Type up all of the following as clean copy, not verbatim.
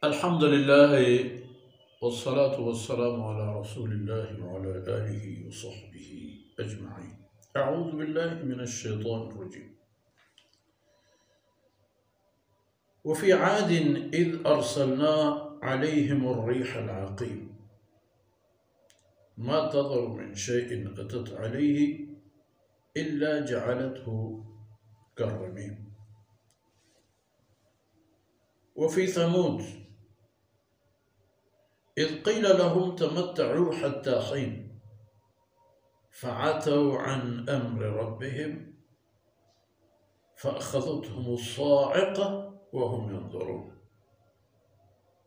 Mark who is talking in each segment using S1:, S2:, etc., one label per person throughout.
S1: الحمد لله والصلاة والسلام على رسول الله وعلى آله وصحبه أجمعين. أعوذ بالله من الشيطان الرجيم. وفي عاد إذ أرسلنا عليهم الريح العقيم ما تذر من شيء أتت عليه إلا جعلته كالرميم. وفي ثمود إذ قيل لهم تمتعوا حتى حين فعتوا عن أمر ربهم فأخذتهم الصاعقة وهم ينظرون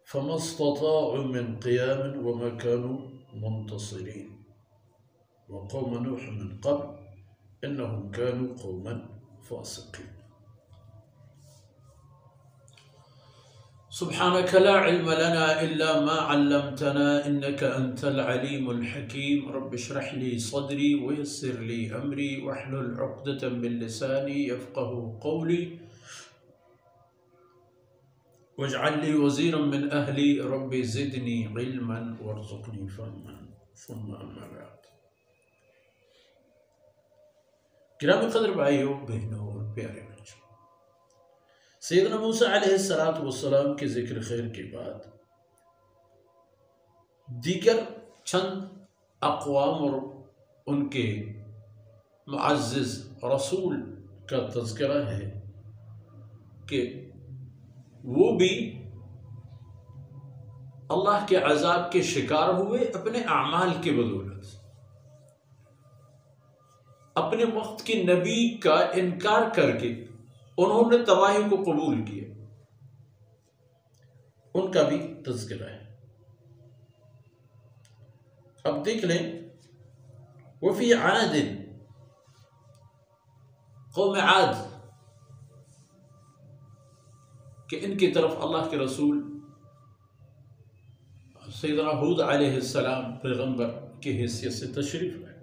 S1: فما استطاعوا من قيام وما كانوا منتصرين. وقوم نوح من قبل إنهم كانوا قوما فاسقين. سبحانك لا علم لنا إلا ما علمتنا إنك أنت العليم الحكيم. رب اشرح لي صدري ويسر لي أمري واحلل عقدة من لساني يفقه قولي واجعل لي وزيرا من أهلي رب زدني علما وارزقني فهما. ثم أما بعد. گرامی قدر بھائیوں بہنوں اور پیارے بچوں، سیدنا موسیٰ علیہ السلام کے ذکر خیر کے بعد دیگر چند اقوام اور ان کے معزز رسول کا تذکرہ ہے کہ وہ بھی اللہ کے عذاب کے شکار ہوئے اپنے اعمال کے بدولت، اپنے وقت کے نبی کا انکار کر کے انہوں نے تباہی کو قبول کیا، ان کا بھی تذکرہ ہے۔ اب دیکھ لیں، وفی عاد، قوم عاد کہ ان کی طرف اللہ کے رسول سیدنا ہود علیہ السلام پیغمبر کی حیثیت سے تشریف لائے۔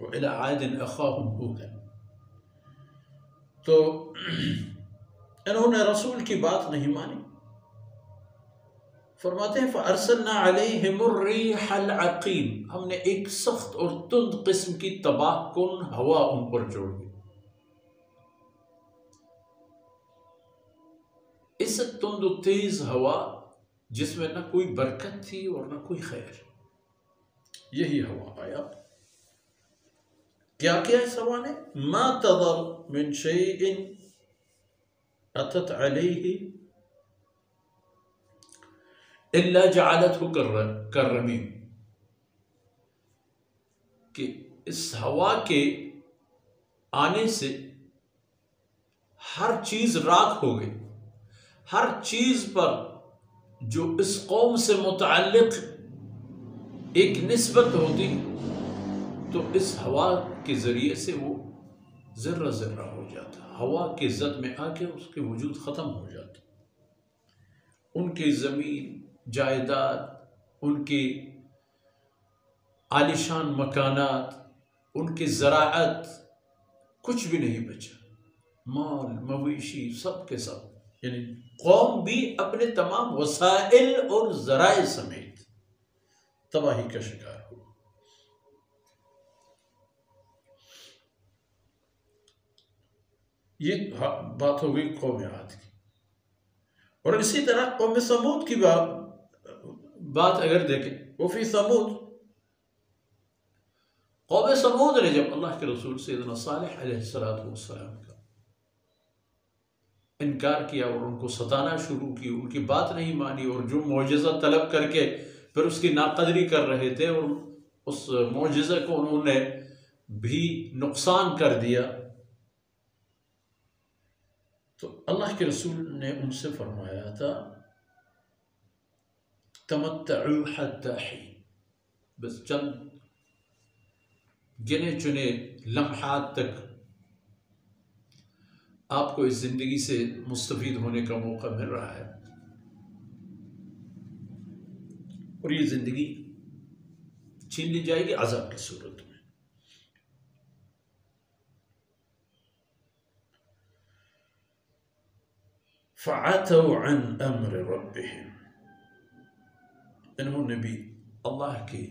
S1: وَإِلَىٰ عَادٍ أَخَاهُمْ هُودًا، تو انہوں نے رسول کی بات نہیں مانی۔ فرماتے ہیں فَأَرْسَلْنَا عَلَيْهِمُ الرِّيحَ الْعَقِيمَ، ہم نے ایک سخت اور تند قسم کی تباہ کن ہوا ان پر چھوڑ دی۔ اس تند و تیز ہوا جس میں نہ کوئی برکت تھی اور نہ کوئی خیر، یہی ہوا آیا۔ کیا کیا اس ہوا نے؟ ما تذر من شیء اتت علیہ الا جعلته کالرمیم، کہ اس ہوا کے آنے سے ہر چیز راکھ ہو گئی، ہر چیز پر جو اس قوم سے متعلق ایک نسبت ہوتی تو اس ہوا کے ذریعے سے وہ ذرہ ذرہ ہو جاتا، ہوا کے زد میں آ کے اس کے وجود ختم ہو جاتا۔ ان کی زمین، جائیداد، ان کی عالیشان مکانات، ان کی زراعت، کچھ بھی نہیں بچا، مال مویشی سب کے سب، یعنی قوم بھی اپنے تمام وسائل اور ذرائع سمیت تباہی کا شکار ہو۔ یہ بات ہو گئی قوم عاد کی۔ اور اسی طرح قوم ثمود کی بات اگر دیکھیں، وفی ثمود، قوم ثمود نے جب اللہ کے رسول سیدنا صالح علیہ السلام کا انکار کیا اور ان کو ستانا شروع کی، ان کی بات نہیں مانی اور جو معجزہ طلب کر کے پھر اس کی ناقدری کر رہے تھے اور اس معجزہ کو انہوں نے بھی نقصان کر دیا، تو اللہ کے رسول نے ان سے فرمایا تھا تمتعوا حتی حین، بس چند گنے چنے لمحات تک آپ کو اس زندگی سے مستفید ہونے کا موقع مل رہا ہے، اور یہ زندگی چھین لی جائے گی عذاب کی صورت میں۔ فعتوا عن امر ربهم، انہوں نے بھی اللہ کے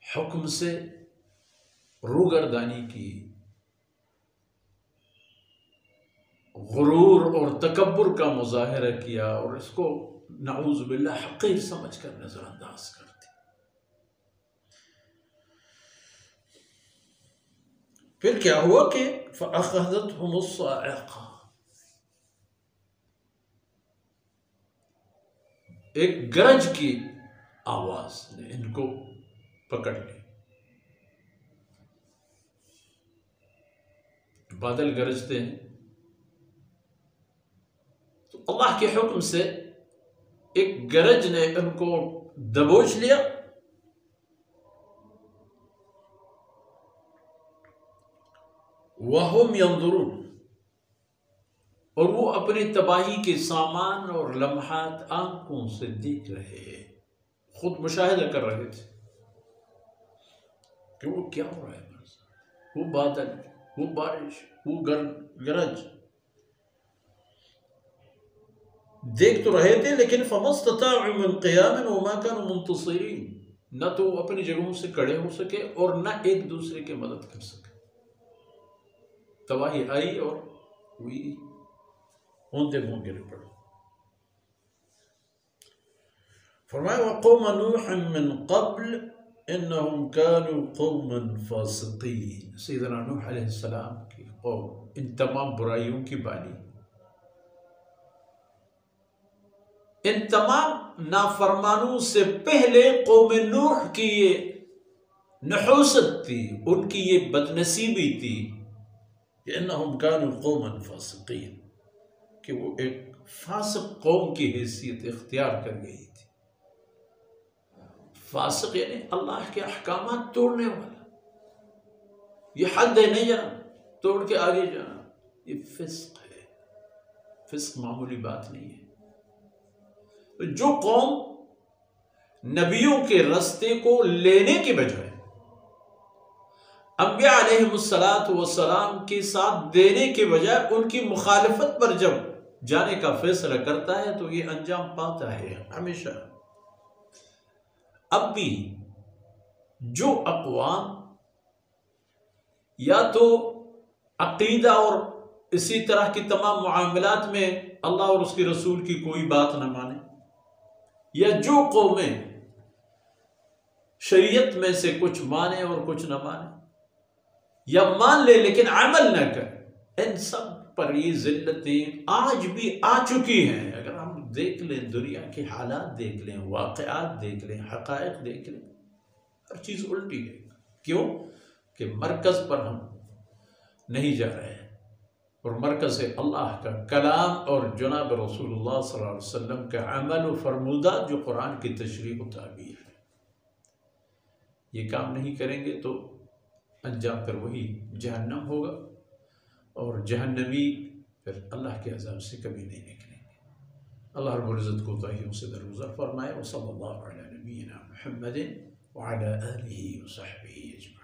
S1: حکم سے روگردانی کی، غرور اور تکبر کا مظاہرہ کیا، اور اس کو نعوذ باللہ حقیر سمجھ کر نظر انداز کر دی۔ پھر کیا ہوا کہ فَأَخَذَتْهُمُ الصَّاعِقَةُ، ایک گرج کی آواز نے ان کو پکڑ لی۔ بادل گرجتے ہیں تو اللہ کے حکم سے ایک گرج نے ان کو دبوچ لیا، وَهُمْ يَنظُرُونَ، اور وہ اپنی تباہی کے سامان اور لمحات آنکھوں سے دیکھ رہے ہیں، خود مشاہدہ کر رہے تھے کہ وہ کیا ہو رہا ہے، وہ بادل، وہ بارش، وہ گرج دیکھ تو رہے تھے، لیکن فَمَا اسْتَطَاعُوا مِنْ قِيَامٍ وَمَا كَانُوا مُنْتَصِرِينَ، نہ تو وہ اپنی جگہوں سے کھڑے ہو سکے اور نہ ایک دوسرے کی مدد کر سکے۔ تباہی آئی اور ہوئی، اونتے منہ گرے پڑے۔ فرمایا وَقَوْمَ نُوحٍ مِّن قَبْلِ إِنَّهُمْ كَانُوا قَوْمًا فَاسِقِينَ، سیدنا نوح علیہ السلام کی قوم ان تمام برائیوں کی بانی، ان تمام نافرمانوں سے پہلے قوم نوح کی یہ نحوست تھی، ان کی یہ بدنصیبی تھی کہ انہم كانوا قوما فاسقین، کہ وہ ایک فاسق قوم کی حیثیت اختیار کر گئی تھی۔ فاسق یعنی اللہ کے احکامات توڑنے والا، یہ حد ہے نہیں جانا، توڑ کے آگے جانا، یہ فسق ہے۔ فسق معمولی بات نہیں ہے۔ جو قوم نبیوں کے رستے کو لینے کے بجائے انبیاء علیہ السلام کے ساتھ دینے کے بجائے ان کی مخالفت پر جب جانے کا فیصلہ کرتا ہے تو یہ انجام پاتا ہے ہمیشہ۔ اب بھی جو اقوام یا تو عقیدہ اور اسی طرح کی تمام معاملات میں اللہ اور اس کے رسول کی کوئی بات نہ مانے، یا جو قومیں شریعت میں سے کچھ مانے اور کچھ نہ مانے، یا مان لے لیکن عمل نہ کرے، ان سب پر یہ ذلتیں آج بھی آ چکی ہیں۔ اگر ہم دیکھ لیں، دنیا کے حالات دیکھ لیں، واقعات دیکھ لیں، حقائق دیکھ لیں، ہر چیز الٹی ہے۔ کیوں؟ کہ مرکز پر ہم نہیں جا رہے ہیں، اور مرکز ہے اللہ کا کلام اور جناب رسول اللہ صلی اللہ علیہ وسلم کا عمل و فرمودات، جو قرآن کی تشریح و تعبیر ہے۔ یہ کام نہیں کریں گے تو انجام پھر وہی جہنم ہوگا، اور جہنمی پھر اللہ کے عذاب سے کبھی نہیں نکلیں گے۔ اللہ رب العزت کو کوتاہیوں سے درگزر فرمائے۔ وصلی اللہ علی نبینا محمد وعلی آلہ وصحبہ اجمعین۔